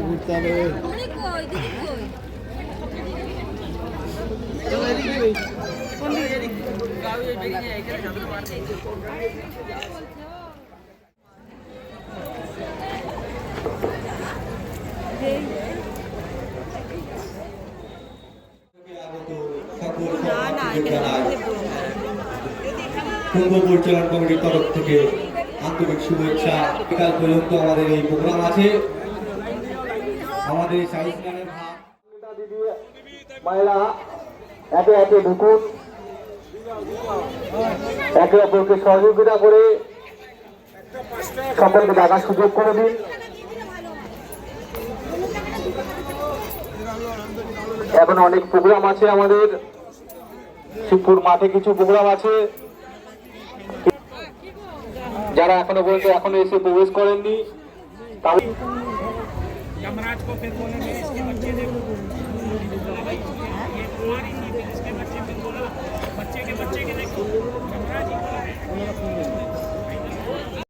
ঘুরতে হবে। কুম্ভ পরিচালন কমিটির তরফ থেকে আন্তরিক শুভেচ্ছা। বিকাল পর্যন্ত আমাদের এই প্রোগ্রাম আছে। আমাদের মায়েরা একে একে ঢুকুন, একে অপরকে সহযোগিতা করে সকলকে দেখার সুযোগ করে দিন। এখন অনেক প্রোগ্রাম আছে আমাদের শিবপুর মাঠে, কিছু প্রোগ্রাম আছে। যারা এখনো পর্যন্ত এসে প্রবেশ করেননি তাদের